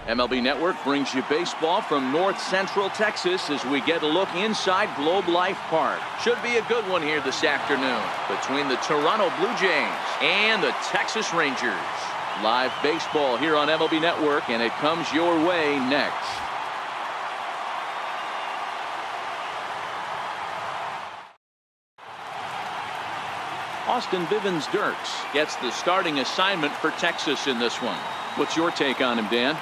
MLB Network brings you baseball from North Central Texas as we get a look inside Globe Life Park. Should be a good one here this afternoon between the Toronto Blue Jays and the Texas Rangers. Live baseball here on MLB Network, and it comes your way next. Austin Bivens-Dirks gets the starting assignment for Texas in this one. What's your take on him, Dan?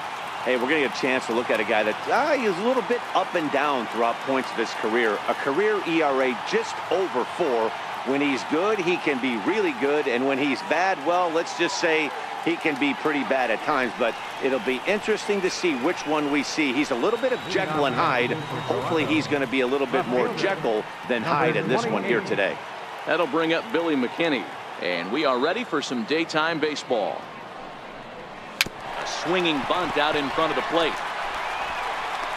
Hey, we're going to get a chance to look at a guy that is a little bit up and down throughout points of his career. A career ERA just over 4. When he's good, he can be really good. And when he's bad, well, let's just say he can be pretty bad at times. But it'll be interesting to see which one we see. He's a little bit of Jekyll and Hyde. Hopefully he's going to be a little bit more Jekyll than Hyde in this one here today. That'll bring up Billy McKinney. And we are ready for some daytime baseball. A swinging bunt out in front of the plate.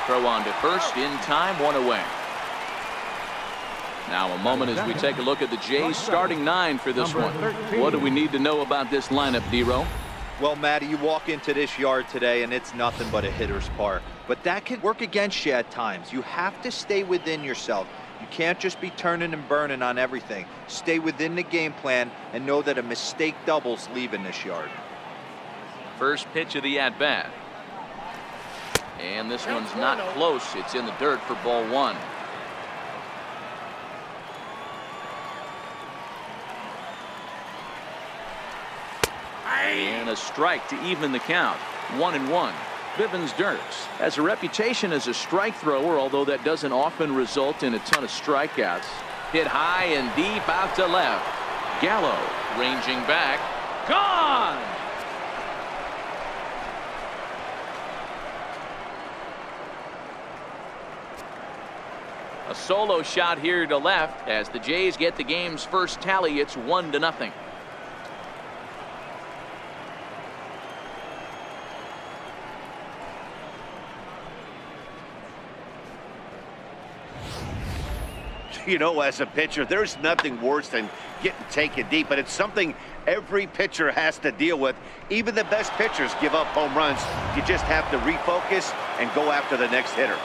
Throw on to first in time, 1 away. Now a moment as we take a look at the Jays starting 9 for this one. What do we need to know about this lineup, D-Row? Well, Matty, you walk into this yard today and it's nothing but a hitter's park. But that can work against you at times. You have to stay within yourself. You can't just be turning and burning on everything. Stay within the game plan and know that a mistake doubles leaving this yard. First pitch of the at-bat. And this one's not close. It's in the dirt for ball 1. And a strike to even the count. 1-1. Bivens-Dirks has a reputation as a strike thrower, although that doesn't often result in a ton of strikeouts. Hit high and deep out to left. Gallo ranging back. Gone! A solo shot here to left as the Jays get the game's first tally. It's 1-0. You know, as a pitcher, there's nothing worse than getting taken deep, but it's something every pitcher has to deal with. Even the best pitchers give up home runs. You just have to refocus and go after the next hitter.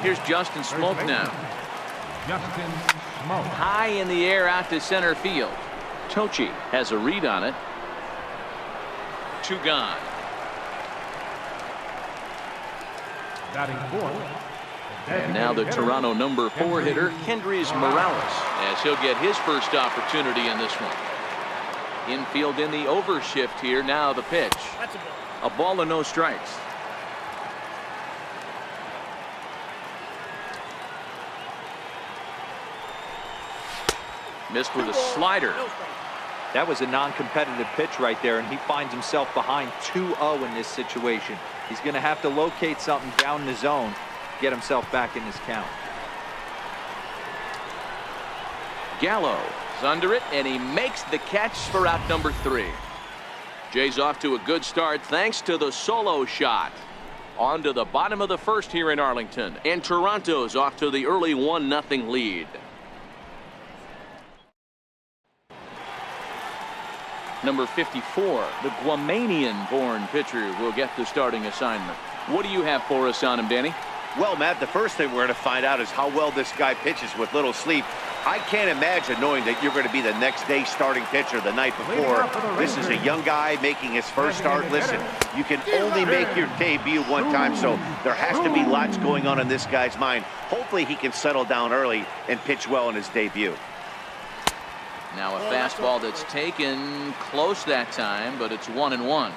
Here's Justin Smoke now. Justin Smoke. High in the air out to center field. Tochi has a read on it. 2 gone. Batting 4th. And now the Toronto number 4 hitter, Kendrys Morales, as he'll get his first opportunity in this one. Infield in the overshift here. Now the pitch. A ball and no strikes. Missed with a slider. That was a non-competitive pitch right there, and he finds himself behind 2-0 in this situation. He's going to have to locate something down the zone, get himself back in this count. Gallo is under it, and he makes the catch for out number 3. Jays off to a good start thanks to the solo shot. On to the bottom of the first here in Arlington, and Toronto's off to the early 1-0 lead. Number 54, the Guamanian-born pitcher, will get the starting assignment. What do you have for us on him, Danny? Well, Matt, the first thing we're going to find out is how well this guy pitches with little sleep. I can't imagine knowing that you're going to be the next day starting pitcher the night before. This is a young guy making his first start. Listen, you can only make your debut one time, so there has to be lots going on in this guy's mind. Hopefully he can settle down early and pitch well in his debut. Now a fastball that's taken close that time, but it's 1-1.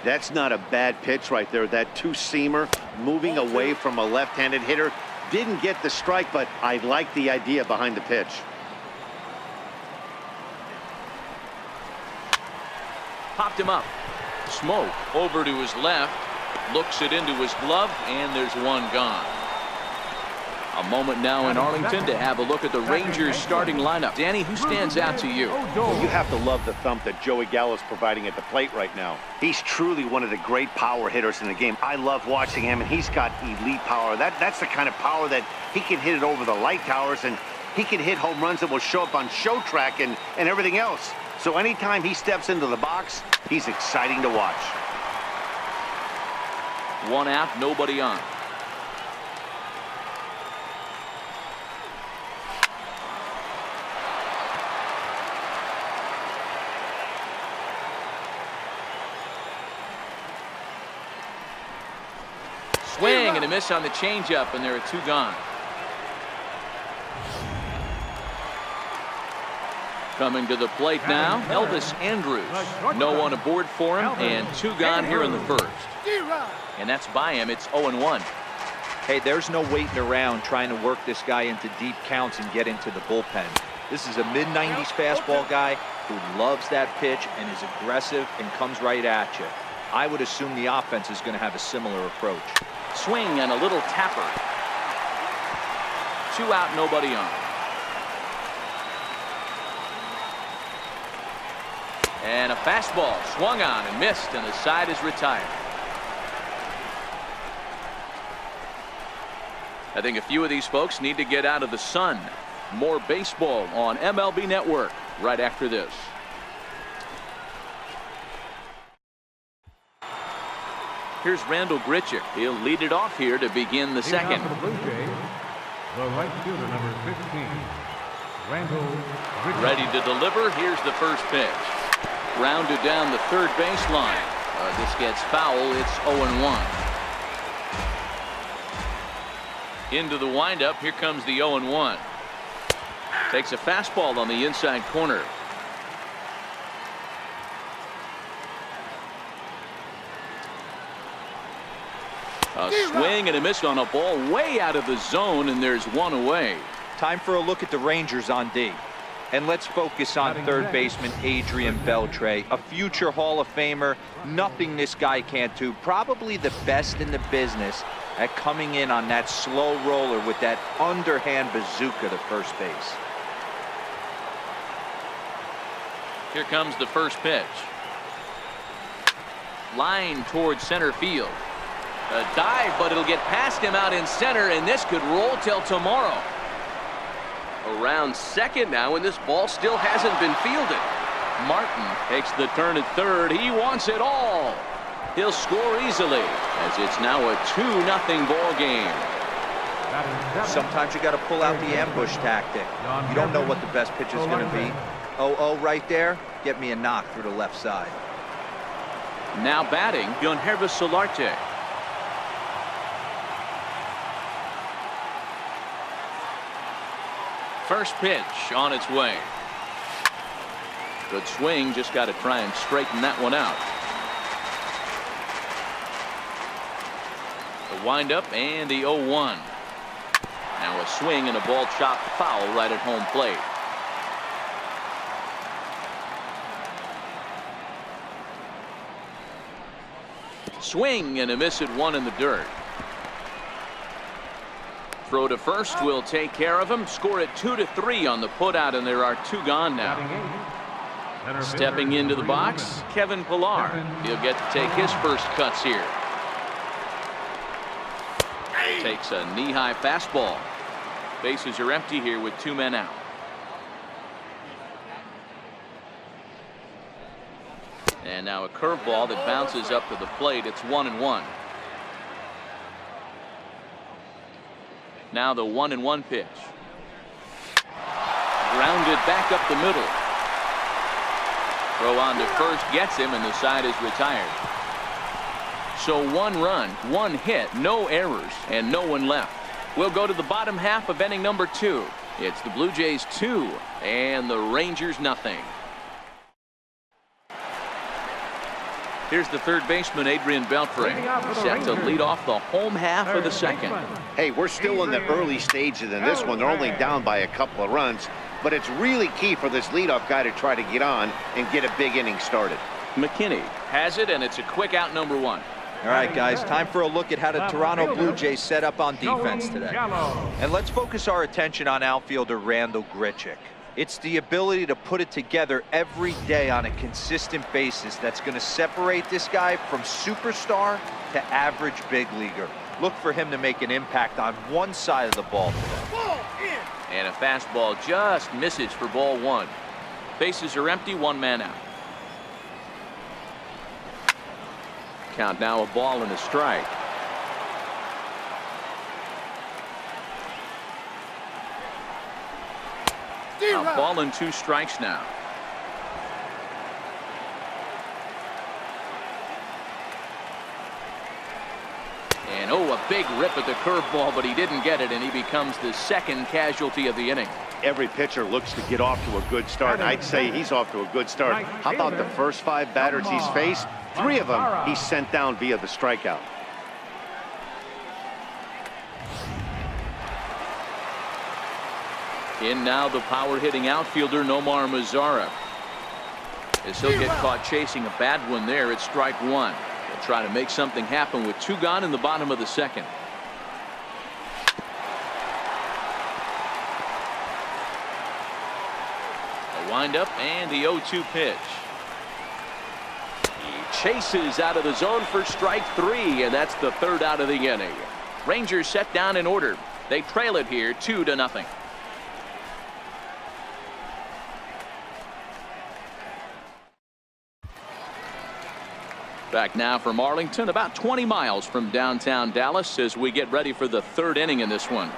That's not a bad pitch right there. That 2-seamer moving away from a left-handed hitter. Didn't get the strike, but I like the idea behind the pitch. Popped him up. Smoke over to his left. Looks it into his glove, and there's one gone. A moment now in Arlington to have a look at the Rangers starting lineup. Danny, who stands out to you? Well, you have to love the thump that Joey Gallo's providing at the plate right now. He's truly one of the great power hitters in the game. I love watching him, and he's got elite power. That's the kind of power that he can hit it over the light towers, and he can hit home runs that will show up on show track and everything else. So anytime he steps into the box, he's exciting to watch. One out, nobody on. Swing and a miss on the changeup, and there are two gone. Coming to the plate now, Elvis Andrews. No one aboard for him, and two gone here in the first. And that's by him. It's 0-1. Hey, there's no waiting around trying to work this guy into deep counts and get into the bullpen. This is a mid-90s fastball guy who loves that pitch and is aggressive and comes right at you. I would assume the offense is going to have a similar approach. Swing and a little tapper. Two out, nobody on. And a fastball swung on and missed, and the side is retired. I think a few of these folks need to get out of the sun. More baseball on MLB Network right after this. Here's Randall Grichuk. He'll lead it off here to begin the second. For the Blue Jays, the right fielder, number 15, Randall Grichuk. Ready to deliver. Here's the first pitch. Rounded down the third baseline. This gets foul. It's 0-1. Into the windup. Here comes the 0-1. Takes a fastball on the inside corner. A swing and a miss on a ball way out of the zone, and there's one away. Time for a look at the Rangers on D. And let's focus on third baseman Adrian Beltre, a future Hall of Famer. Nothing this guy can't do. Probably the best in the business at coming in on that slow roller with that underhand bazooka to first base. Here comes the first pitch. Line towards center field. A dive, but it'll get past him out in center, and this could roll till tomorrow. Around second now, and this ball still hasn't been fielded. Martin takes the turn at third. He wants it all. He'll score easily, as it's now a 2-0 ball game. Sometimes you got to pull out the ambush tactic. You don't know what the best pitch is going to be. 0-0 right there. Get me a knock through the left side. Now batting, Yonhervis Solarte. First pitch on its way. Good swing, just got to try and straighten that one out. The windup and the 0-1. Now a swing and a ball chopped foul right at home plate. Swing and a miss at one in the dirt. Throw to first will take care of him. Score it 2-3 on the putout, and there are two gone now. Stepping into the box, Kevin Pillar. He'll get to take his first cuts here. Takes a knee-high fastball. Bases are empty here with two men out. And now a curveball that bounces up to the plate. It's 1-1. Now the 1-1 pitch. Grounded back up the middle. Throw on to first gets him, and the side is retired. So 1 run, 1 hit, no errors, and no one left. We'll go to the bottom half of inning number 2. It's the Blue Jays 2 and the Rangers nothing. Here's the third baseman, Adrian Beltre, set to lead off the home half of the second. Hey, we're still in the early stages in this one. They're only down by a couple of runs, but it's really key for this leadoff guy to try to get on and get a big inning started. McKinney has it, and it's a quick out, number 1. All right, guys, time for a look at how the Toronto Blue Jays set up on defense today. And let's focus our attention on outfielder Randall Grichuk. It's the ability to put it together every day on a consistent basis that's going to separate this guy from superstar to average big leaguer. Look for him to make an impact on one side of the ball today. And a fastball just misses for ball 1. Bases are empty, 1 man out. Count now a ball and a strike. A ball and 2 strikes now. And a big rip at the curveball, but he didn't get it, and he becomes the second casualty of the inning. Every pitcher looks to get off to a good start, and I'd say he's off to a good start. How about the first 5 batters he's faced? 3 of them he's sent down via the strikeout. In now the power-hitting outfielder Nomar Mazara. As he'll get caught chasing a bad one there, it's strike 1. He'll try to make something happen with 2 gone in the bottom of the second. A windup and the 0-2 pitch. He chases out of the zone for strike 3, and that's the 3rd out of the inning. Rangers set down in order. They trail it here 2-0. Back now from Arlington, about 20 miles from downtown Dallas, as we get ready for the 3rd inning in this one.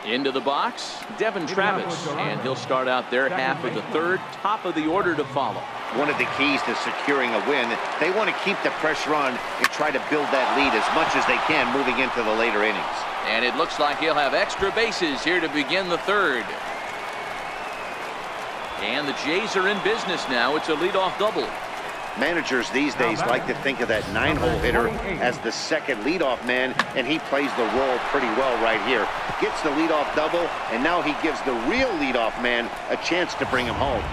Into the box, Devin Travis, and he'll start out their half of the 3rd, top of the order to follow. One of the keys to securing a win, they want to keep the pressure on and try to build that lead as much as they can moving into the later innings. And it looks like he'll have extra bases here to begin the 3rd. And the Jays are in business now. It's a leadoff double. Managers these days like to think of that 9-hole hitter as the second leadoff man, and he plays the role pretty well right here. Gets the leadoff double, and now he gives the real leadoff man a chance to bring him home.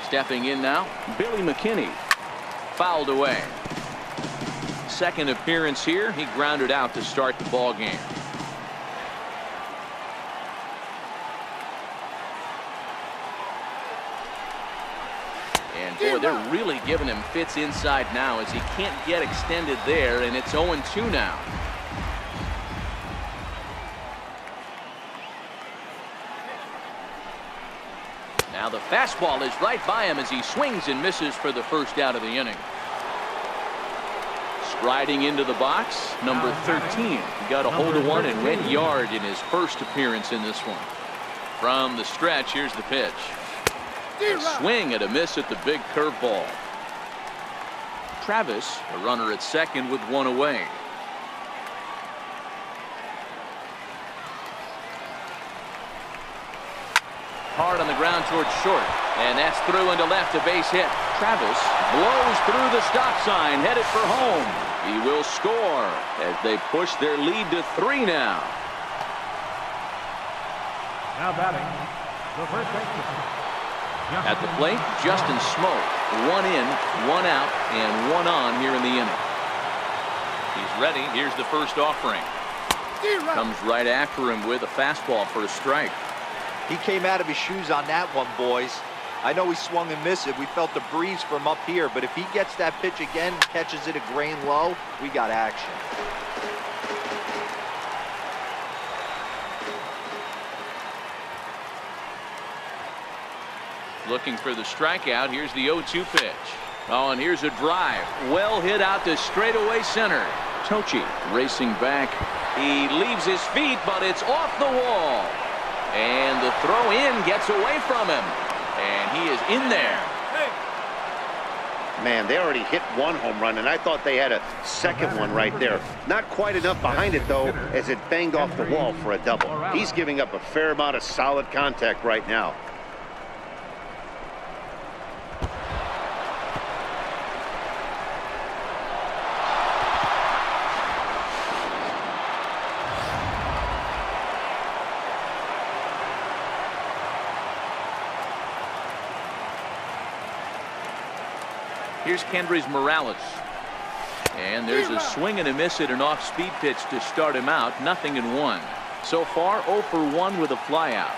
Stepping in now, Billy McKinney. Fouled away. Second appearance here. He grounded out to start the ball game. And boy, they're really giving him fits inside now as he can't get extended there, and it's 0-2 now. Now the fastball is right by him as he swings and misses for the 1st out of the inning. Striding into the box, number 13. He got a hold of one and went yard in his 1st appearance in this one. From the stretch, here's the pitch. A swing and a miss at the big curveball. Travis, a runner at second with 1 away. Hard on the ground towards short, and that's through into left, a base hit. Travis blows through the stop sign, headed for home. He will score as they push their lead to 3 now. Now batting, the first baseman. At the plate, Justin Smoke. 1 in, 1 out, and 1 on here in the inning. He's ready. Here's the first offering. Comes right after him with a fastball for a strike. He came out of his shoes on that one, boys. I know he swung and missed it. We felt the breeze from up here, but if he gets that pitch again and catches it a grain low, we got action. Looking for the strikeout. Here's the 0-2 pitch. Oh, and here's a drive. Well hit out to straightaway center. Tochi racing back. He leaves his feet, but it's off the wall. And the throw in gets away from him. And he is in there. Man, they already hit 1 home run, and I thought they had a second one right there. Not quite enough behind it, though, as it banged off the wall for a double. He's giving up a fair amount of solid contact right now. Here's Kendrys Morales. And there's a swing and a miss at an off-speed pitch to start him out. 0-1. So far, 0 for 1 with a flyout.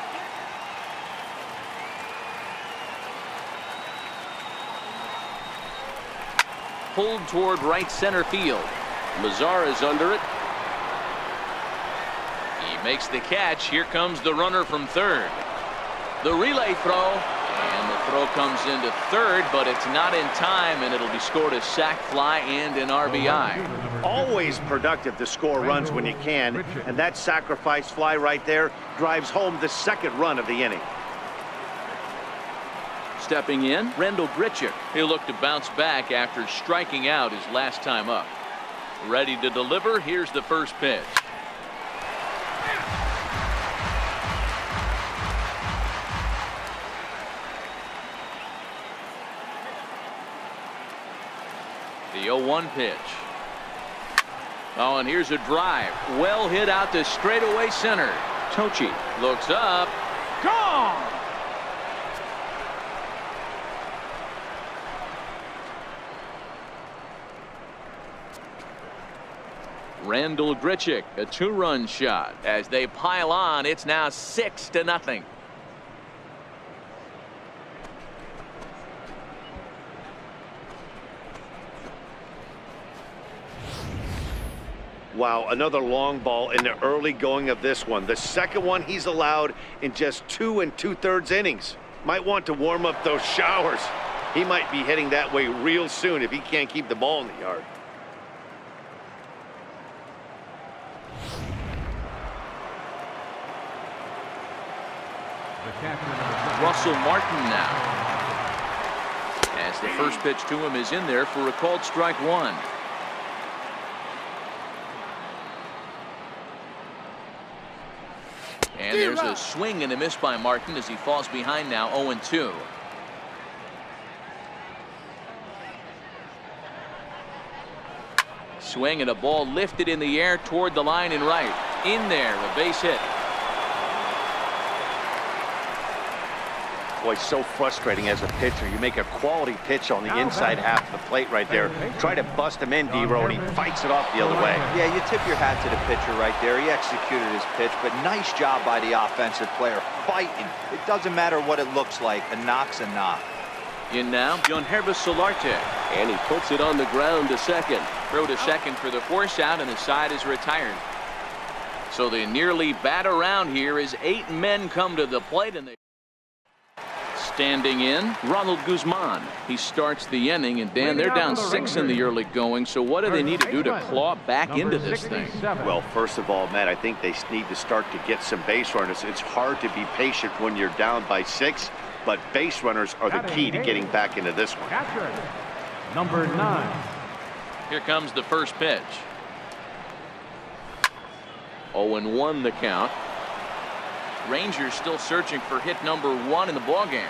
Pulled toward right center field. Mazara's under it. He makes the catch. Here comes the runner from third. The relay throw. And the throw comes into third, but it's not in time, and it'll be scored a sac fly and an RBI. Always productive to score runs when you can, and that sacrifice fly right there drives home the second run of the inning. Stepping in, Rendell Grichuk. He'll look to bounce back after striking out his last time up. Ready to deliver. Here's the first pitch. The 0-1 pitch. Oh, and here's a drive. Well hit out to straightaway center. Tochi looks up. Gone! Rendell Grichuk, a two-run shot. As they pile on, it's now 6-0. Wow, another long ball in the early going of this one. The second one he's allowed in just 2 2/3 innings. Might want to warm up those showers. He might be heading that way real soon if he can't keep the ball in the yard. Russell Martin now. As the first pitch to him is in there for a called strike one. And there's a swing and a miss by Martin as he falls behind now 0-2. Swing and a ball lifted in the air toward the line and right. In there, a base hit. Boy, so frustrating as a pitcher. You make a quality pitch on the inside half of the plate right there. Try to bust him in, D-Row, and he fights it off the other way. Yeah, you tip your hat to the pitcher right there. He executed his pitch, but nice job by the offensive player fighting. It doesn't matter what it looks like. A knock's a knock. In now, Jonhervis Solarte. And he puts it on the ground to second. Throw to second for the force out, and the side is retired. So they nearly bat around here as 8 men come to the plate, and they standing in, Ronald Guzman. He starts the inning, and Dan, they're down 6 in the early going, so what do they need to do to claw back into this thing? Well, first of all, Matt, I think they need to start to get some base runners. It's hard to be patient when you're down by 6, but base runners are the key to getting back into this one. Catcher, number 9. Here comes the first pitch. 0-1 the count. Rangers still searching for hit number 1 in the ballgame.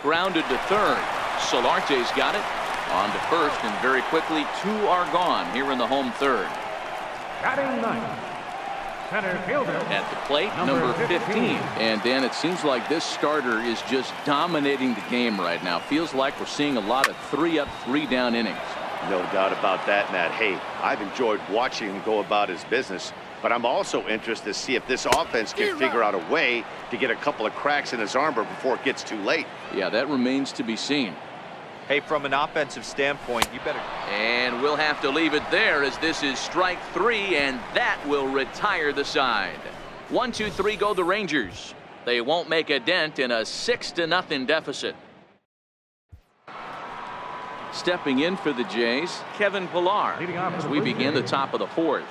Grounded to third. Solarte's got it. On to first, and very quickly 2 are gone here in the home third. Batting 9th, center fielder. At the plate, number 15. And Dan, it seems like this starter is just dominating the game right now. Feels like we're seeing a lot of 3-up, 3-down innings. No doubt about that, Matt. Hey, I've enjoyed watching him go about his business, but I'm also interested to see if this offense can figure out a way to get a couple of cracks in his armor before it gets too late. Yeah, that remains to be seen. Hey, from an offensive standpoint, you better. And we'll have to leave it there as this is strike 3, and that will retire the side. 1-2-3 go the Rangers. They won't make a dent in a 6-0 deficit. Stepping in for the Jays, Kevin Pillar, as we begin the top of the 4th.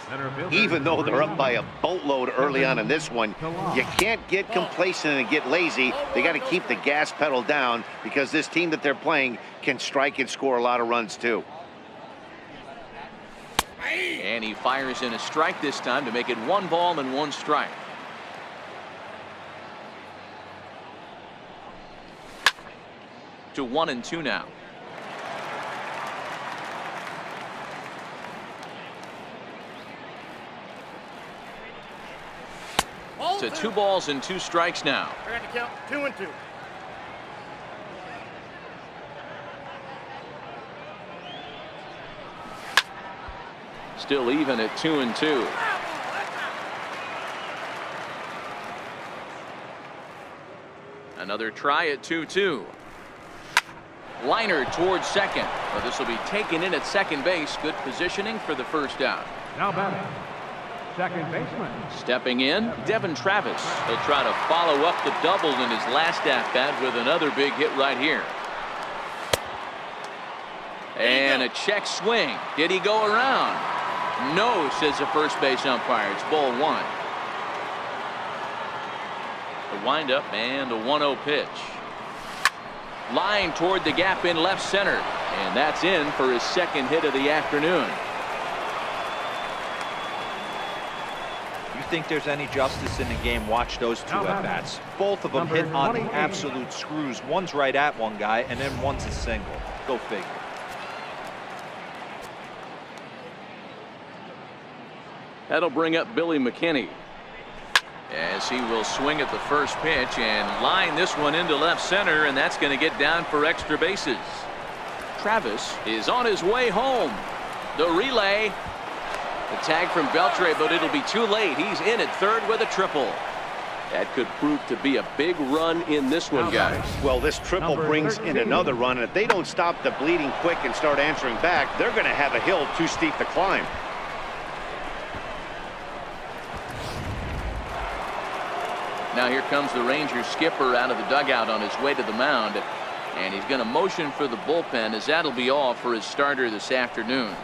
Even though they're up by a boatload early on in this one, you can't get complacent and get lazy. They got to keep the gas pedal down because this team that they're playing can strike and score a lot of runs too. And he fires in a strike this time to make it 1 ball and 1 strike. To 1-2 now. To 2 balls and 2 strikes now. I got to count 2-2. Still even at 2-2. Another try at 2-2. Liner towards second. Well, this will be taken in at second base. Good positioning for the first out. Now batting, second baseman. Stepping in, Devin Travis. He'll try to follow up the double in his last at-bat with another big hit right here. And a check swing. Did he go around? No, says the first base umpire. It's ball one. The windup and a 1-0 pitch. Line toward the gap in left center. And that's in for his second hit of the afternoon. You think there's any justice in the game? Watch those two at-bats. Both of them hit on the absolute screws. One's right at one guy, and then one's a single. Go figure. That'll bring up Billy McKinney, as he will swing at the first pitch and line this one into left center, and that's going to get down for extra bases. Travis is on his way home. The relay. The tag from Beltre, but it'll be too late. He's in at third with a triple. That could prove to be a big run in this one, guys. Well, this triple brings in another run, and if they don't stop the bleeding quick and start answering back, they're going to have a hill too steep to climb. Now here comes the Rangers skipper out of the dugout on his way to the mound, and he's going to motion for the bullpen, as that'll be all for his starter this afternoon.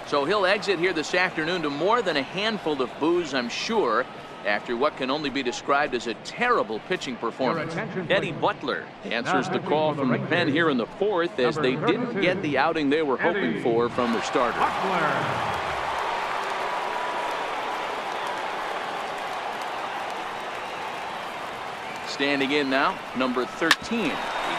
So he'll exit here this afternoon to more than a handful of boos, I'm sure, after what can only be described as a terrible pitching performance. Eddie Butler answers the call from the pen here in the fourth, as they didn't get the outing they were hoping for from their starter. Standing in now, number 13. He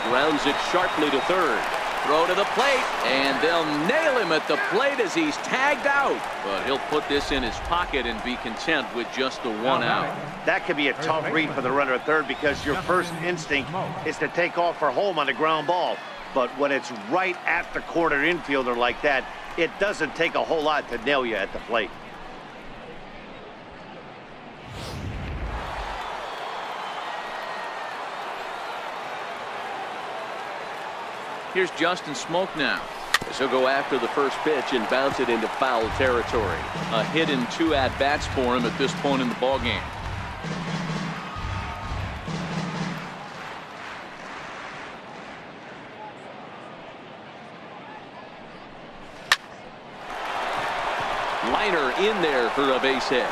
grounds it sharply to third. Throw to the plate, and they'll nail him at the plate as he's tagged out. But he'll put this in his pocket and be content with just the one out. That could be a tough read for the runner at third, because your first instinct is to take off for home on a ground ball. But when it's right at the corner infielder like that, it doesn't take a whole lot to nail you at the plate. Here's Justin Smoke now, as he'll go after the first pitch and bounce it into foul territory. A hit in 2 at-bats for him at this point in the ballgame. Liner in there for a base hit.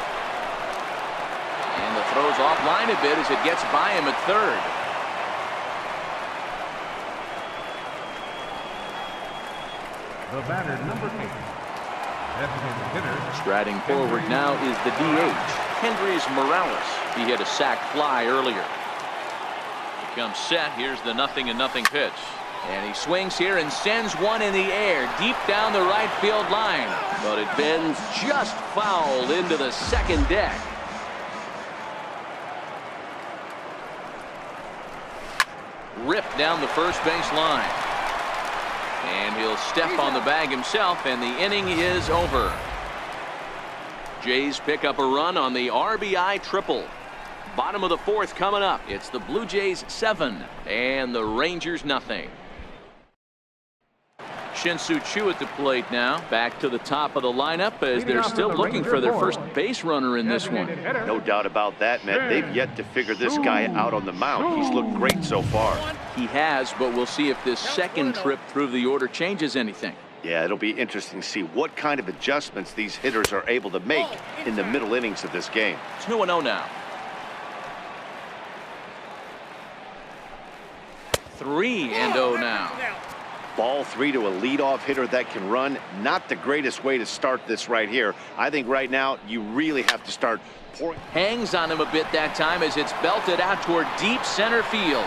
And the throw's offline a bit as it gets by him at third. The batter, number 8. Designated hitter. Striding forward now is the DH, Kendrys Morales. He hit a sac fly earlier. He comes set. Here's the 0-0 pitch. And he swings here and sends one in the air deep down the right field line. But it bends just foul into the second deck. Ripped down the first base line. And he'll step on the bag himself, and the inning is over. Jays pick up a run on the RBI triple. Bottom of the fourth coming up. It's the Blue Jays 7 and the Rangers nothing. Shin-Soo Choo at the plate now. Back to the top of the lineup, as they're still looking for their first base runner in this one. No doubt about that, Matt. They've yet to figure this guy out on the mound. He's looked great so far. He has, but we'll see if this second trip through the order changes anything. Yeah, it'll be interesting to see what kind of adjustments these hitters are able to make in the middle innings of this game. 2-0 now. 3-0 now. Ball 3 to a leadoff hitter that can run. Not the greatest way to start this right here. I think right now you really have to start pouring. Hangs on him a bit that time as it's belted out toward deep center field.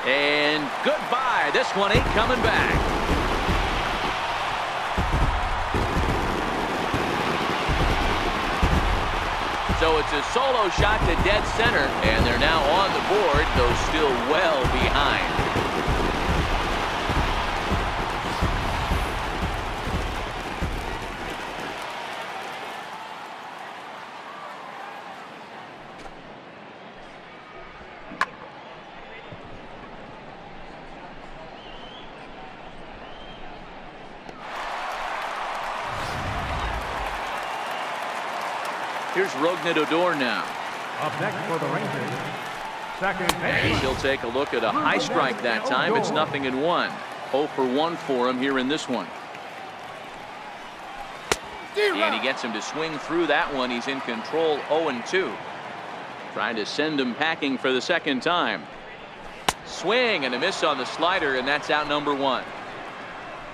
And goodbye. This one ain't coming back. So it's a solo shot to dead center, and they're now on the board, though still well behind. Here's Odor now. Up next for the Rangers, second And base. he'll take a look at a high strike that time. It's 0-1. 0 for 1 for him here in this one. And he gets him to swing through that one. He's in control. 0-2. Trying to send him packing for the second time. Swing and a miss on the slider, and that's out number 1.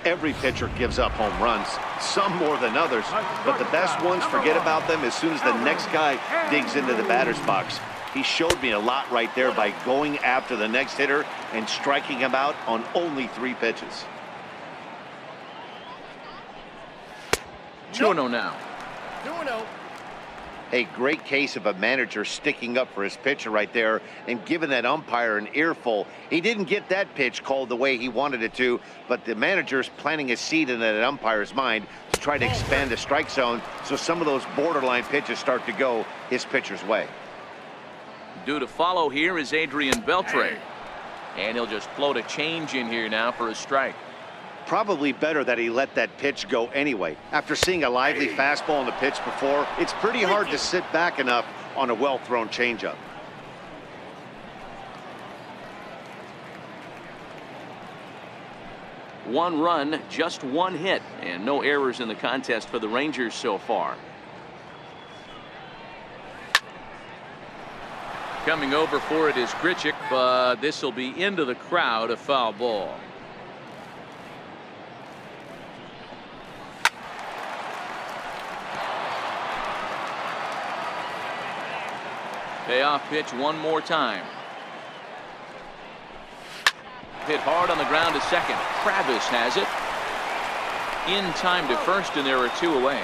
Every pitcher gives up home runs, some more than others, but the best ones forget about them as soon as the next guy digs into the batter's box. He showed me a lot right there by going after the next hitter and striking him out on only 3 pitches. 2-0 now. A great case of a manager sticking up for his pitcher right there and giving that umpire an earful. He didn't get that pitch called the way he wanted it to, but the manager's planting a seed in that umpire's mind to try to expand the strike zone so some of those borderline pitches start to go his pitcher's way. Due to follow here is Adrian Beltre. And he'll just float a change in here now for a strike. Probably better that he let that pitch go anyway. After seeing a lively fastball on the pitch before, it's pretty hard to sit back enough on a well-thrown changeup. One run, just 1 hit, and no errors in the contest for the Rangers so far. Coming over for it is Grichuk, but this will be into the crowd, a foul ball. Payoff pitch one more time. Hit hard on the ground to second. Travis has it. In time to first, and there are 2 away.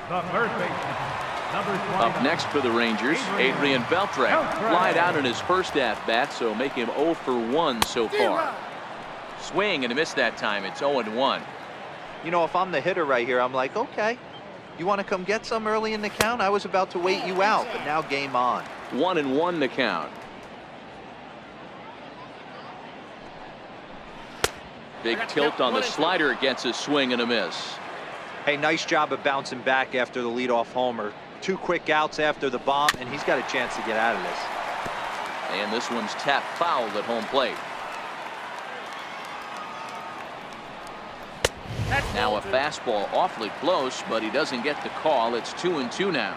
The third baseman, number 20. Up next for the Rangers, Adrian Beltre. Flied out in his first at-bat, so make him 0 for 1 so far. Swing and a miss that time. It's 0-1. You know, if I'm the hitter right here, I'm like, okay, you want to come get some early in the count? I was about to wait you out, but now game on. 1-1 the count. Big tilt on the slider, gets a swing and a miss. Hey, nice job of bouncing back after the leadoff homer. 2 quick outs after the bomb, and he's got a chance to get out of this. And this one's tapped fouled at home plate. Now a fastball awfully close, but he doesn't get the call. It's 2-2 now.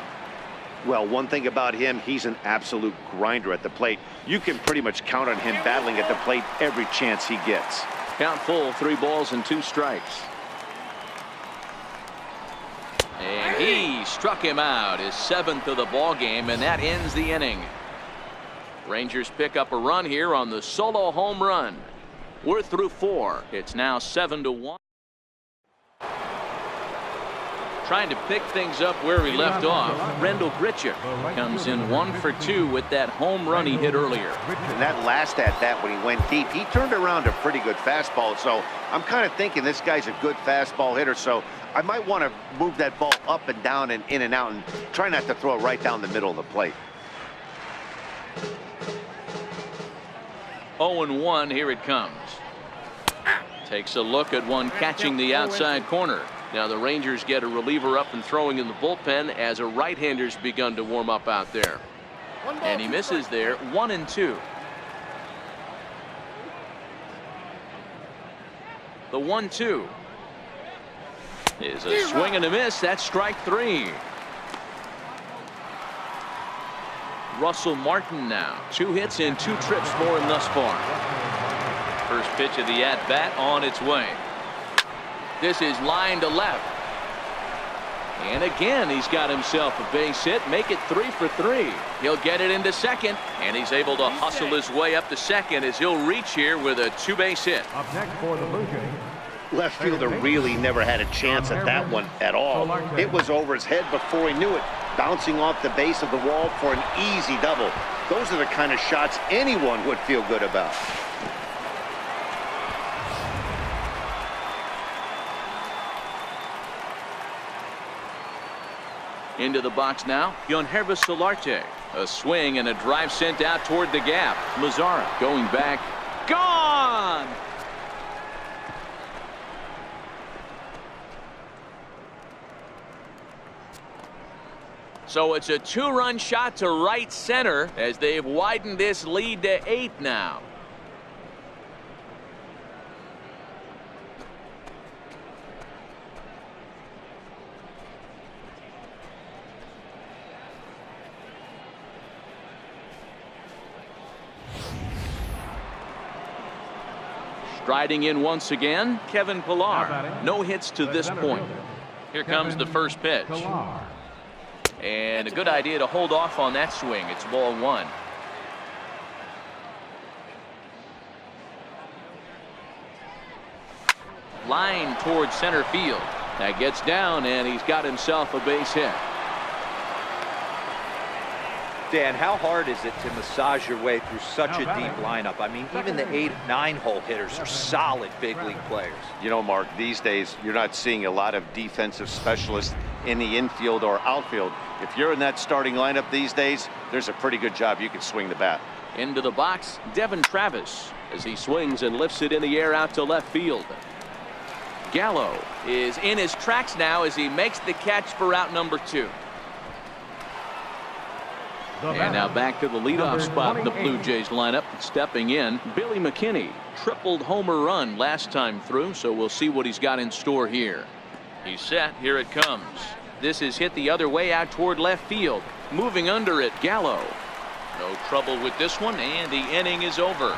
Well, one thing about him, he's an absolute grinder at the plate. You can pretty much count on him battling at the plate every chance he gets. Count full, 3 balls and 2 strikes. And he struck him out, his 7th of the ball game, and that ends the inning. Rangers pick up a run here on the solo home run. We're through 4. It's now 7-1. Trying to pick things up where he left off. Rendell Grichuk comes in 1 for 2 with that home run he hit earlier. And that last at-bat when he went deep, he turned around a pretty good fastball. So I'm kind of thinking this guy's a good fastball hitter. So I might want to move that ball up and down and in and out and try not to throw it right down the middle of the plate. 0-1, here it comes. Takes a look at one catching the outside corner. Now the Rangers get a reliever up and throwing in the bullpen as a right-hander's begun to warm up out there. And he misses there. 1-2. The 1-2 is a swing and a miss. That's strike 3. Russell Martin now. 2 hits and 2 trips for him thus far. First pitch of the at-bat on its way. This is line to left. And again, he's got himself a base hit. Make it 3 for 3. He'll get it into second, and he's able to hustle his way up to second as he'll reach here with a 2-base hit. Up next for the Blue Jays. Left fielder really never had a chance at that one at all. It was over his head before he knew it, bouncing off the base of the wall for an easy double. Those are the kind of shots anyone would feel good about. Into the box now, Yonhervis Solarte. A swing and a drive sent out toward the gap. Mazara going back. Gone! So it's a 2-run shot to right center as they've widened this lead to 8 now. Striding in once again, Kevin Pillar. No hits to this point. Here comes the first pitch. And a good idea to hold off on that swing. It's ball 1. Line towards center field. That gets down, and he's got himself a base hit. Dan, how hard is it to massage your way through such a deep lineup? I mean, even the 8, 9-hole hitters are solid big league players. You know, Mark, these days you're not seeing a lot of defensive specialists in the infield or outfield. If you're in that starting lineup these days, there's a pretty good job you can swing the bat. Into the box, Devin Travis as he swings and lifts it in the air out to left field. Gallo is in his tracks now as he makes the catch for out number 2. And now back to the leadoff spot in the Blue Jays lineup. Stepping in, Billy McKinney. Tripled homer run last time through, so we'll see what he's got in store here. He's set. Here it comes. This is hit the other way out toward left field. Moving under it, Gallo. No trouble with this one, and the inning is over.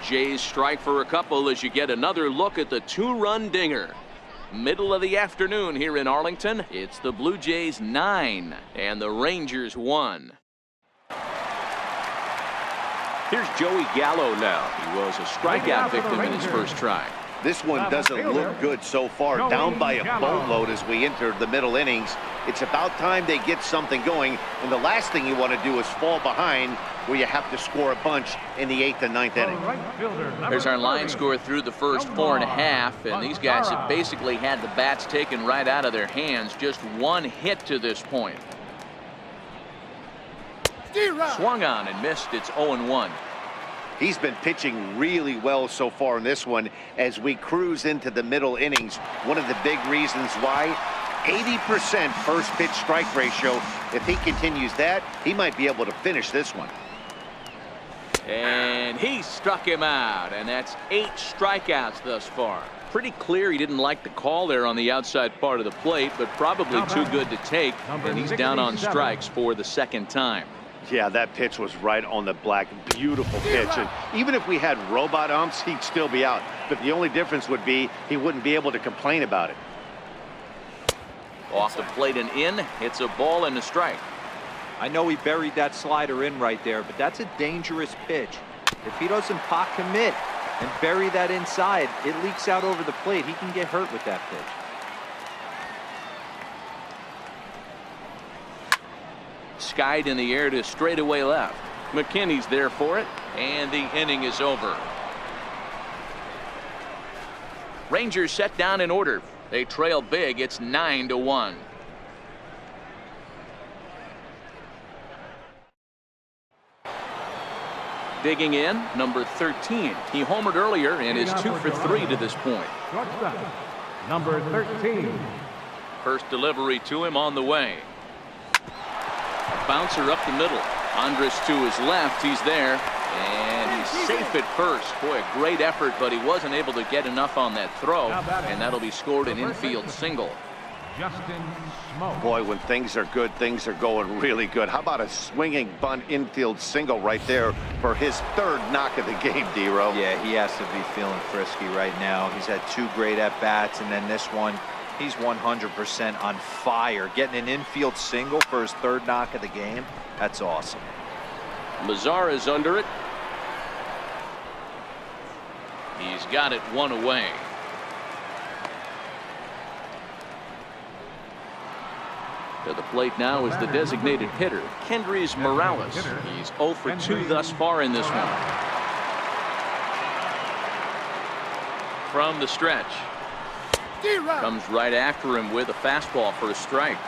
Jays strike for a couple as you get another look at the 2-run dinger. Middle of the afternoon here in Arlington. It's the Blue Jays 9 and the Rangers 1. Here's Joey Gallo now. He was a strikeout victim in his first try. This one doesn't look good so far. Down by a boatload as we enter the middle innings. It's about time they get something going, and the last thing you want to do is fall behind where you have to score a bunch in the 8th and 9th inning. There's our line score through the first 4.5, and these guys have basically had the bats taken right out of their hands. Just one hit to this point. Swung on and missed. It's 0-1. He's been pitching really well so far in this one as we cruise into the middle innings. One of the big reasons why, 80% first pitch strike ratio. If he continues that, he might be able to finish this one. And he struck him out, and that's 8 strikeouts thus far. Pretty clear he didn't like the call there on the outside part of the plate, but probably too good to take, and he's down on strikes for the second time. Yeah, that pitch was right on the black. Beautiful pitch. And even if we had robot umps, he'd still be out. But the only difference would be he wouldn't be able to complain about it. Off the plate and in. It's a ball and a strike. I know he buried that slider in right there, but that's a dangerous pitch. If he doesn't pot commit and bury that inside, it leaks out over the plate. He can get hurt with that pitch. Skied in the air to straightaway left. McKinney's there for it, and the inning is over. Rangers set down in order. They trail big. It's 9-1. Digging in, number 13. He homered earlier and is 2 for 3 to this point. Number 13. First delivery to him on the way. Bouncer up the middle. Andres to his left. He's there. And he's safe at first. Boy, a great effort, but he wasn't able to get enough on that throw. And that'll be scored an infield single. Boy, when things are good, things are going really good. How about a swinging bunt infield single right there for his 3rd knock of the game, D-Row? Yeah, he has to be feeling frisky right now. He's had 2 great at-bats, and then this one, he's 100% on fire. Getting an infield single for his 3rd knock of the game, that's awesome. Mazar is under it. He's got it 1 away. To the plate now is the designated hitter, Kendrys Morales. He's 0 for 2 thus far in this one. From the stretch. Comes right after him with a fastball for a strike.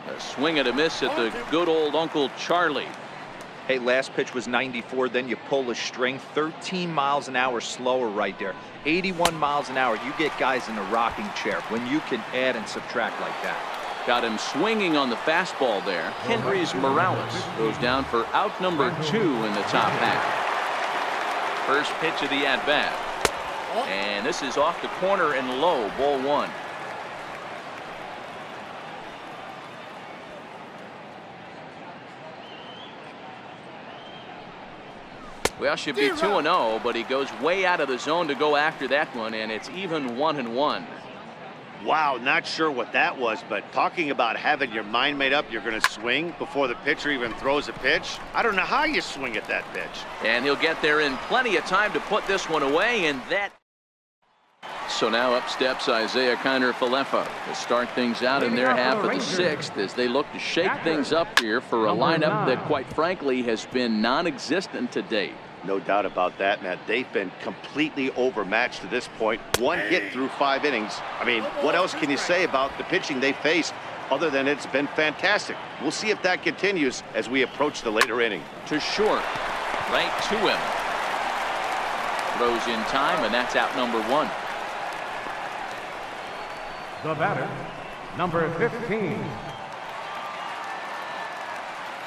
A swing and a miss at the good old Uncle Charlie. Hey, last pitch was 94, then you pull a string. 13 miles an hour slower right there. 81 miles an hour. You get guys in a rocking chair when you can add and subtract like that. Got him swinging on the fastball there. Henry's Morales goes down for out number 2 in the top half. First pitch of the at-bat. And this is off the corner and low, ball 1. Well, should be 2-0, but he goes way out of the zone to go after that one, and it's even 1-1. Wow, not sure what that was, but talking about having your mind made up, you're going to swing before the pitcher even throws a pitch. I don't know how you swing at that pitch. And he'll get there in plenty of time to put this one away, and that. So now up steps Isaiah Kiner-Falefa to start things out in their half of the 6th as they look to shake things up here for a lineup that, quite frankly, has been non-existent to date. No doubt about that, Matt. They've been completely overmatched to this point. 1 hit through 5 innings. I mean, what else can you say about the pitching they faced other than it's been fantastic? We'll see if that continues as we approach the later inning. To short, right to him. Throws in time, and that's out number 1. The batter, number 15.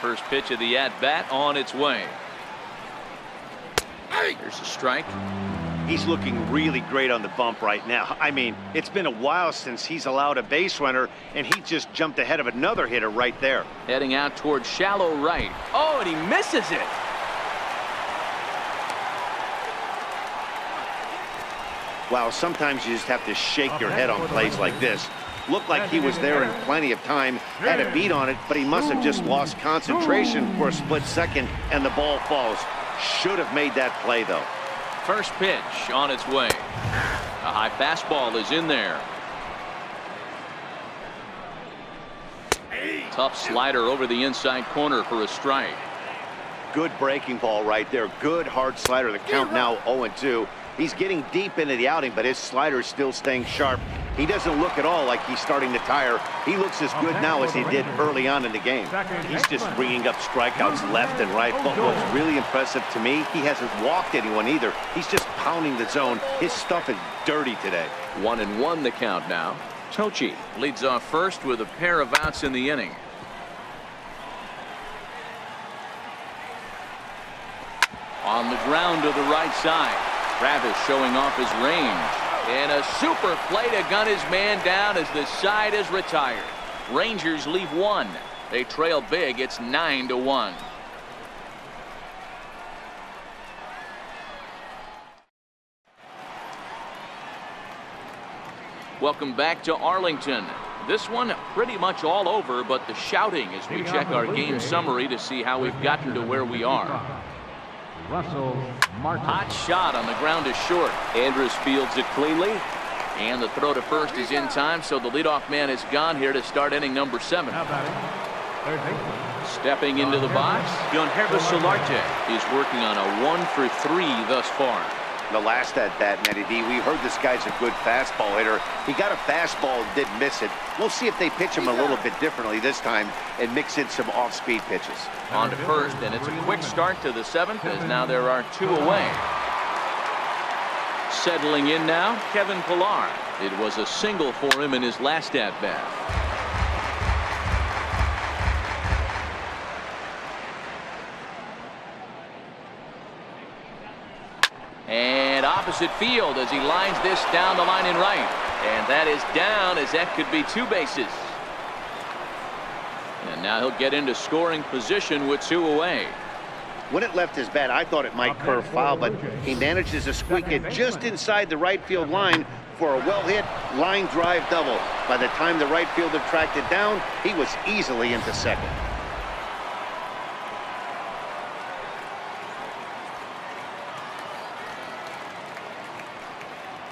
First pitch of the at-bat on its way. There's a strike. He's looking really great on the bump right now. I mean, it's been a while since he's allowed a base runner, and he just jumped ahead of another hitter right there. Heading out towards shallow right. Oh, and he misses it. Wow, sometimes you just have to shake your head on plays like this. Looked like he was there in plenty of time, had a beat on it, but he must have just lost concentration for a split second, and the ball falls. Should have made that play, though. First pitch on its way. A high fastball is in there. Tough slider over the inside corner for a strike. Good breaking ball right there. Good hard slider. The count now 0-2. He's getting deep into the outing, but his slider is still staying sharp. He doesn't look at all like he's starting to tire. He looks as good now as he did early on in the game. He's just bringing up strikeouts left and right. But what's really impressive to me, he hasn't walked anyone either. He's just pounding the zone. His stuff is dirty today. 1-1 the count now. Tochi leads off first with a pair of outs in the inning. On the ground to the right side. Travis showing off his range. And a super play to gun his man down as the side is retired. Rangers leave 1. They trail big. It's 9-1. Welcome back to Arlington. This one pretty much all over, but the shouting as we check our game summary to see how we've gotten to where we are. Russell Martin. Hot shot on the ground is short. Andrus fields it cleanly. And the throw to first is in time, so the leadoff man is gone here to start inning number 7. Now batting, third baseman. Stepping into the box, Yonherba Solarte is working on a 1 for 3 thus far. The last at-bat, Matty D, we heard this guy's a good fastball hitter. He got a fastball and did miss it. We'll see if they pitch him a little bit differently this time and mix in some off-speed pitches. On to first, and it's a quick start to the 7th as now there are 2 away. Settling in now, Kevin Pillar. It was a single for him in his last at-bat. And opposite field as he lines this down the line in right. And that is down as that could be 2 bases. And now he'll get into scoring position with 2 away. When it left his bat, I thought it might curve foul, but he manages to squeak it just inside the right field line for a well-hit line drive double. By the time the right fielder tracked it down, he was easily into second.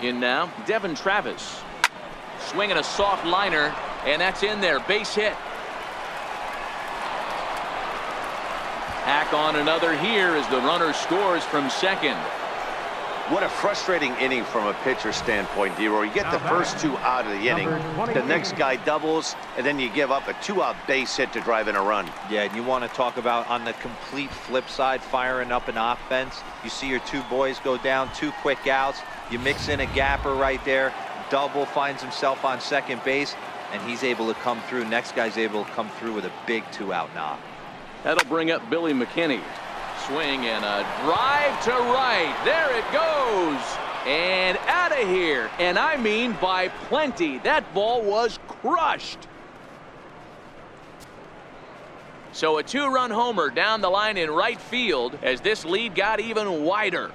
In now, Devin Travis. Swinging a soft liner, and that's in there. Base hit. Hack on another here as the runner scores from second. What a frustrating inning from a pitcher standpoint, D-Roy. You get the first two out of the inning, the next guy doubles, and then you give up a two-out base hit to drive in a run. Yeah, and you want to talk about on the complete flip side, firing up an offense. You see your two boys go down, 2 quick outs. You mix in a gapper right there. Double, finds himself on second base, and he's able to come through. Next guy's able to come through with a big 2-out knock. That'll bring up Billy McKinney. Swing and a drive to right. There it goes. And out of here. And I mean by plenty. That ball was crushed. So a 2-run homer down the line in right field as this lead got even wider.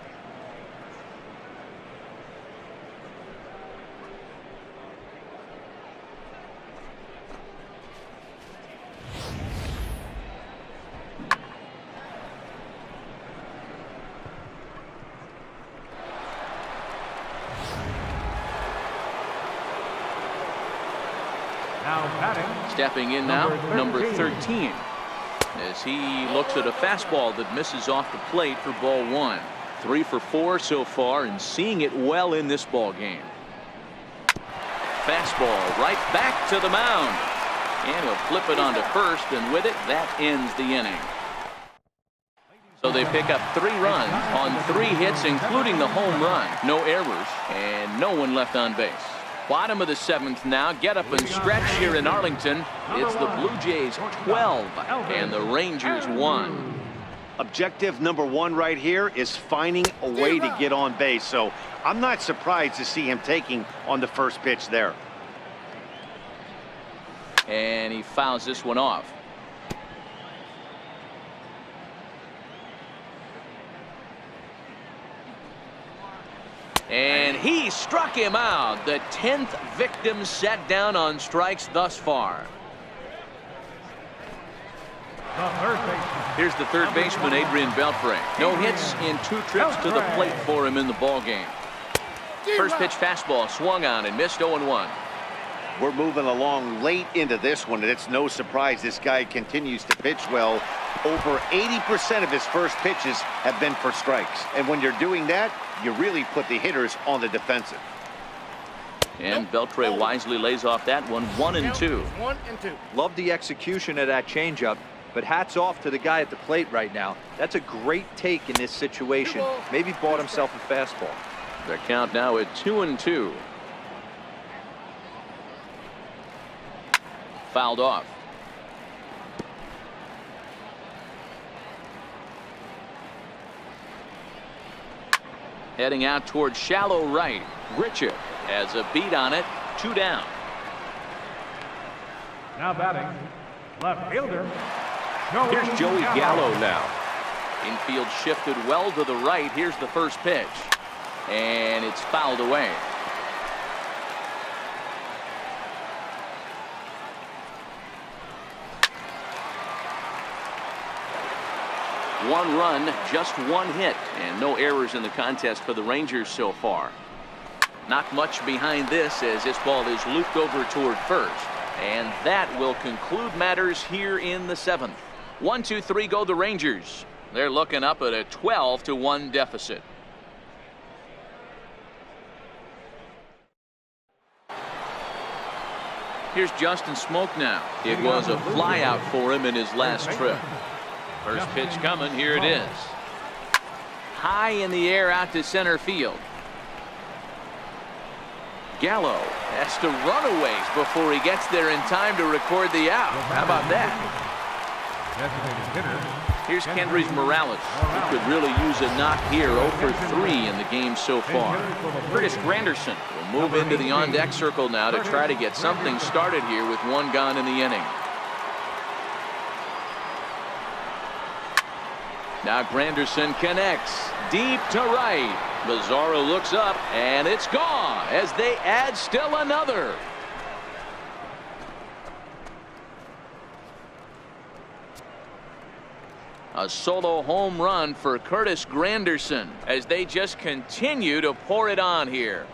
Stepping in now, number 13, as he looks at a fastball that misses off the plate for ball 1. 3 for 4 so far, and seeing it well in this ball game. Fastball right back to the mound, and he'll flip it onto first, and with it, that ends the inning. So they pick up 3 runs on 3 hits, including the home run. No errors, and no one left on base. Bottom of the 7th now. Get up and stretch here in Arlington. It's the Blue Jays 12 and the Rangers 1. Objective number 1 right here is finding a way to get on base. So I'm not surprised to see him taking on the first pitch there. And he fouls this one off. And he struck him out. The 10th victim set down on strikes thus far. Here's the third baseman, Adrian Beltre. No hits in 2 trips to the plate for him in the ball game. First pitch fastball swung on and missed 0-1. We're moving along late into this one, and it's no surprise this guy continues to pitch well. Over 80% of his first pitches have been for strikes. And when you're doing that, you really put the hitters on the defensive. And Beltre wisely lays off that one. 1-2. Love the execution of that changeup, but hats off to the guy at the plate right now. That's a great take in this situation. Maybe bought himself a fastball. The count now at 2-2. Fouled off. Heading out towards shallow right. Richard has a beat on it. 2 down. Now batting, left fielder. Here's Joey Gallo now. Infield shifted well to the right. Here's the first pitch. And it's fouled away. One run, just 1 hit, and no errors in the contest for the Rangers so far. Not much behind this as this ball is looped over toward first. And that will conclude matters here in the 7th. 1-2-3 go the Rangers. They're looking up at a 12-1 deficit. Here's Justin Smoke now. It was a flyout for him in his last trip. First pitch coming. Here it is. High in the air out to center field. Gallo has to run a ways before he gets there in time to record the out. How about that? Here's Kendrys Morales, who could really use a knock here. 0 for 3 in the game so far. Curtis Granderson will move into the on-deck circle now to try to get something started here with 1 gone in the inning. Now Granderson connects deep to right. Bizarro looks up, and it's gone as they add still another. A solo home run for Curtis Granderson as they just continue to pour it on here.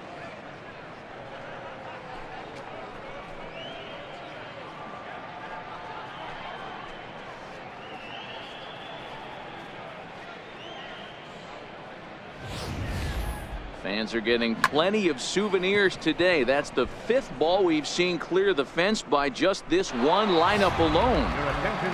Fans are getting plenty of souvenirs today. That's the 5th ball we've seen clear the fence by just this one lineup alone.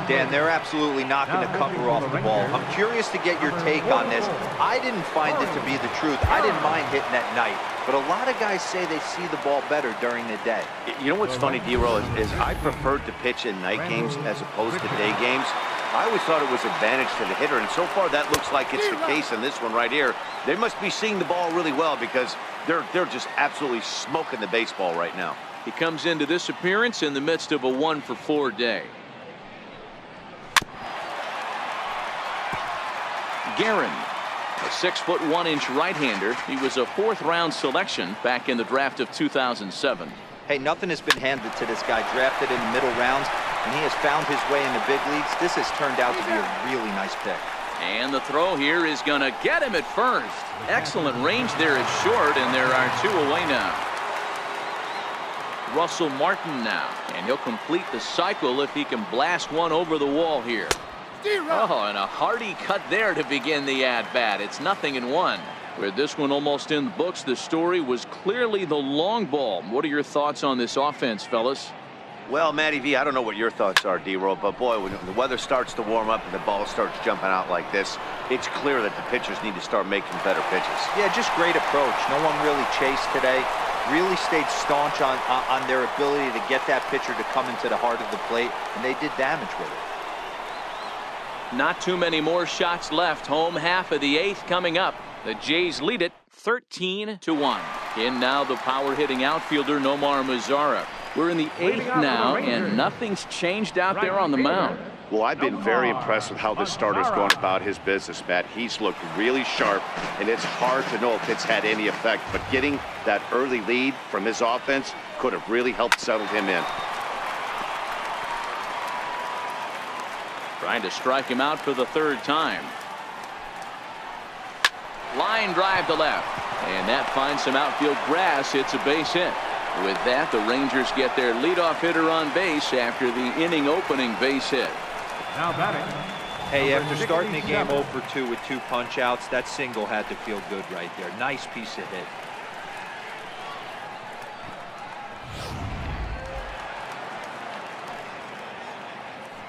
Dan, they're absolutely not going to cover off the ball. I'm curious to get your take on this. I didn't find it to be the truth. I didn't mind hitting at night. But a lot of guys say they see the ball better during the day. You know what's funny, D-Roll, is I preferred to pitch in night games as opposed to day games. I always thought it was advantage to the hitter, and so far that looks like it's the case in this one right here. They must be seeing the ball really well because they're just absolutely smoking the baseball right now. He comes into this appearance in the midst of a 1-for-4 day. Guerin, a 6'1" right-hander. He was a 4th-round selection back in the draft of 2007. Hey, nothing has been handed to this guy. Drafted in the middle rounds, and he has found his way in the big leagues. This has turned out to be a really nice pick. And the throw here is going to get him at first. Excellent range there at short, and there are 2 away now. Russell Martin now, and he'll complete the cycle if he can blast one over the wall here. Oh, and a hearty cut there to begin the at-bat. It's 0-1. With this one almost in the books, the story was clearly the long ball. What are your thoughts on this offense, fellas? Well, Matty V, I don't know what your thoughts are, D-Roll, but boy, when the weather starts to warm up and the ball starts jumping out like this, it's clear that the pitchers need to start making better pitches. Yeah, just great approach. No one really chased today. Really stayed staunch on their ability to get that pitcher to come into the heart of the plate, and they did damage with it. Not too many more shots left. Home half of the 8th coming up. The Jays lead it 13-1. In now the power-hitting outfielder Nomar Mazara. We're in the 8th now, and nothing's changed out there on the mound. Well, I've been very impressed with how this starter's going about his business, Matt. He's looked really sharp, and it's hard to know if it's had any effect, but getting that early lead from his offense could have really helped settle him in. Trying to strike him out for the 3rd time. Line drive to left, and that finds some outfield grass. It's a base hit. With that, the Rangers get their leadoff hitter on base after the inning opening base hit. Now batting. Hey, after starting the game 0-for-2 with 2 punch-outs, that single had to feel good right there. Nice piece of hit.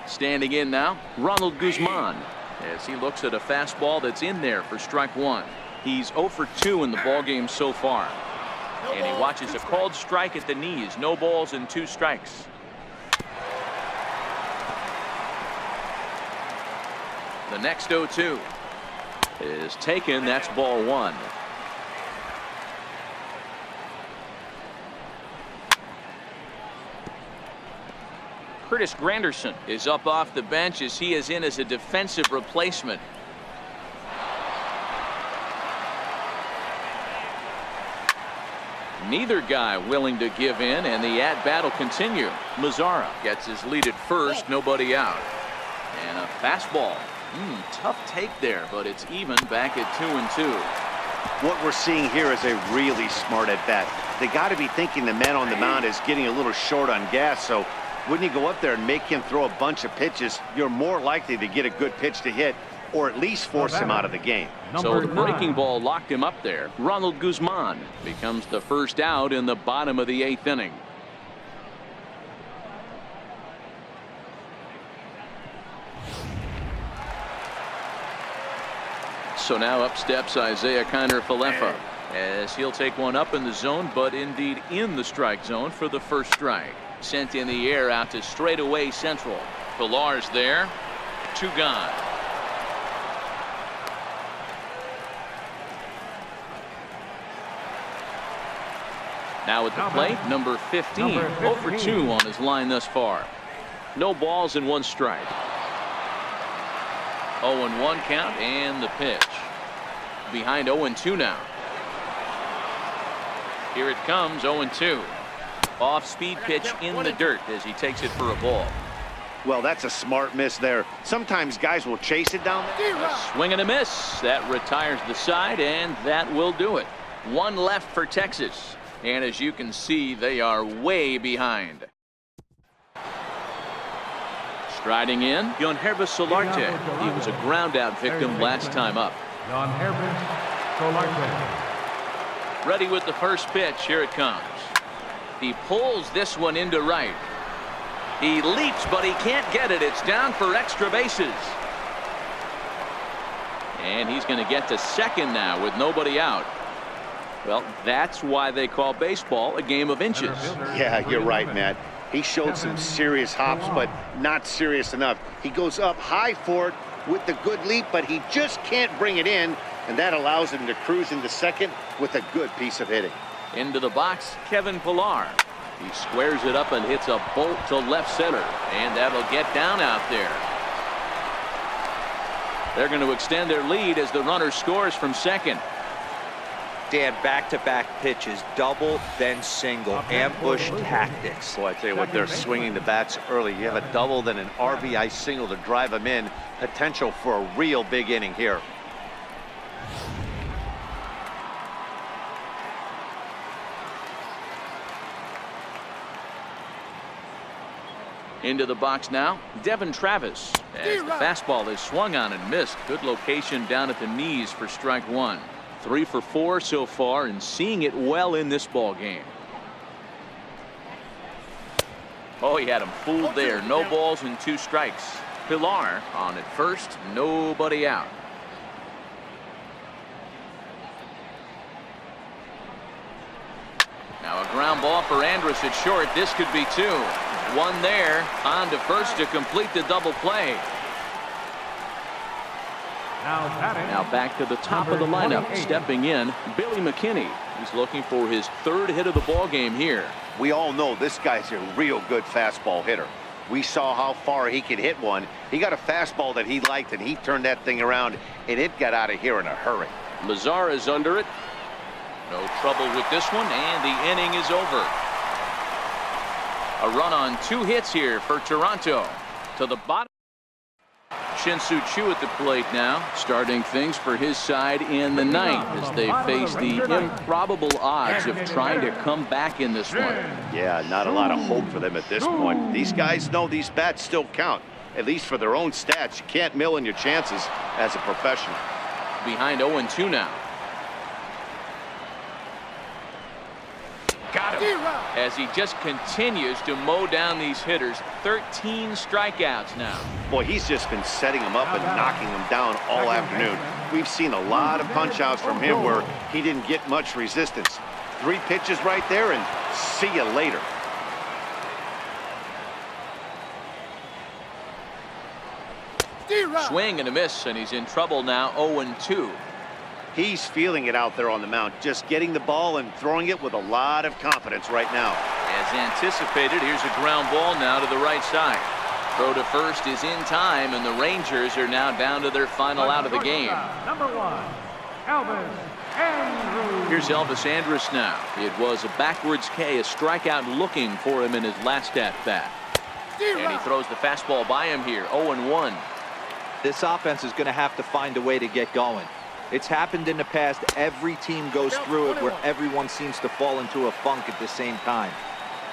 Standing in now, Ronald Guzman, as he looks at a fastball that's in there for strike 1. He's 0-for-2 in the ballgame so far. And he watches a called strike at the knees. No balls and 2 strikes. The next 0-2 is taken. That's ball 1. Curtis Granderson is up off the bench as he is in as a defensive replacement. Neither guy willing to give in, and the at-bat will continue. Mazara gets his lead at first, nobody out. And a fastball. Tough take there, but it's even back at 2-2. What we're seeing here is a really smart at-bat. They got to be thinking the man on the mound is getting a little short on gas, so when you go up there and make him throw a bunch of pitches, you're more likely to get a good pitch to hit, or at least force him out of the game. So the breaking ball locked him up there. Ronald Guzman becomes the first out in the bottom of the 8th inning. So now up steps Isaiah Kiner-Falefa as he'll take one up in the zone, but indeed in the strike zone for the first strike. Sent in the air out to straightaway central. Villar's there. 2 gone. Now at the plate, number 15, 0-for-2 on his line thus far. No balls and 1 strike. 0-1 count and the pitch. Behind 0-2 now. Here it comes, 0-2. Off-speed pitch in the dirt as he takes it for a ball. Well, that's a smart miss there. Sometimes guys will chase it down. A swing and a miss. That retires the side, and that will do it. 1 left for Texas. And as you can see, they are way behind. Striding in, Yonhervis Solarte. He was a ground-out victim last time up. Yonhervis Solarte. Ready with the first pitch. Here it comes. He pulls this one into right. He leaps, but he can't get it. It's down for extra bases. And he's going to get to second now with nobody out. Well, that's why they call baseball a game of inches. Yeah, you're right, Matt. He showed some serious hops, but not serious enough. He goes up high for it with the good leap, but he just can't bring it in, and that allows him to cruise into second with a good piece of hitting. Into the box, Kevin Pillar. He squares it up and hits a bolt to left center, and that'll get down out there. They're going to extend their lead as the runner scores from second. Dan, back-to-back pitches, double, then single, ambush tactics. Boy, I tell you what, they're swinging the bats early. You have a double, then an RBI single to drive them in. Potential for a real big inning here. Into the box now, Devin Travis. As the fastball is swung on and missed. Good location down at the knees for strike one. 3 for 4 so far and seeing it well in this ball game. Oh, he had him fooled there. No balls and 2 strikes. Pillar on at first, nobody out. Now a ground ball for Andrus at short. This could be 2. 1 there, on to first to complete the double play. Now back to the top of the lineup, stepping in, Billy McKinney. He's looking for his 3rd hit of the ball game here. We all know this guy's a real good fastball hitter. We saw how far he could hit one. He got a fastball that he liked, and he turned that thing around, and it got out of here in a hurry. Lazar is under it. No trouble with this one, and the inning is over. A run on 2 hits here for Toronto. To the bottom. Shin-Soo Choo at the plate now, starting things for his side in the 9th as they face the improbable odds of trying to come back in this one. Yeah, not a lot of hope for them at this point. These guys know these bats still count, at least for their own stats. You can't mill in your chances as a professional. Behind 0-2 now. Got him. As he just continues to mow down these hitters. 13 strikeouts now. Boy, he's just been setting them up and knocking them down all afternoon. We've seen a lot of punch-outs from him where he didn't get much resistance. 3 pitches right there, and see you later. Swing and a miss, and he's in trouble now. 0-2. He's feeling it out there on the mound, just getting the ball and throwing it with a lot of confidence right now. As anticipated, here's a ground ball now to the right side. Throw to first is in time, and the Rangers are now down to their final out of the game. Number 1, Elvis Andrus. Here's Elvis Andrus now. It was a backwards K, a strikeout looking for him in his last at-bat. And he throws the fastball by him here, 0-1. This offense is going to have to find a way to get going. It's happened in the past. Every team goes through it where everyone seems to fall into a funk at the same time.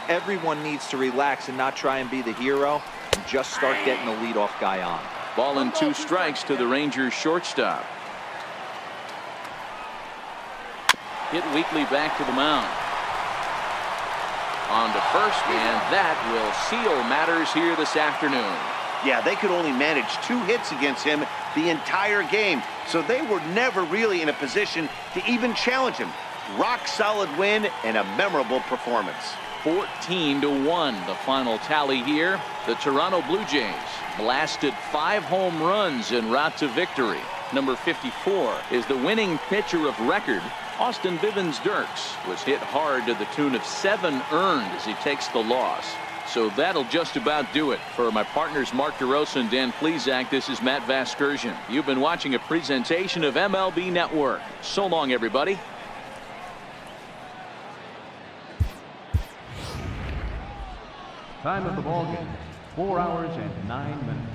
Everyone needs to relax and not try and be the hero and just start getting the leadoff guy on. Ball and 2 strikes to the Rangers shortstop. Hit weakly back to the mound. On to first, and that will seal matters here this afternoon. Yeah, they could only manage 2 hits against him the entire game, so they were never really in a position to even challenge him. Rock solid win and a memorable performance. 14-1 the final tally here. The Toronto Blue Jays blasted 5 home runs en route to victory. Number 54 is the winning pitcher of record. Austin Bivens-Dirks was hit hard to the tune of 7 earned as he takes the loss. So that'll just about do it. For my partners Mark DeRosa and Dan Plesac, this is Matt Vasgersian. You've been watching a presentation of MLB Network. So long, everybody. Time of the ball game, 4 hours and 9 minutes.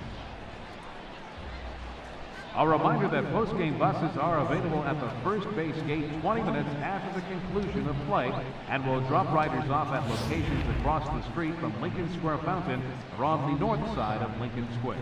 A reminder that post-game buses are available at the first base gate 20 minutes after the conclusion of play and will drop riders off at locations across the street from Lincoln Square Fountain or on the north side of Lincoln Square.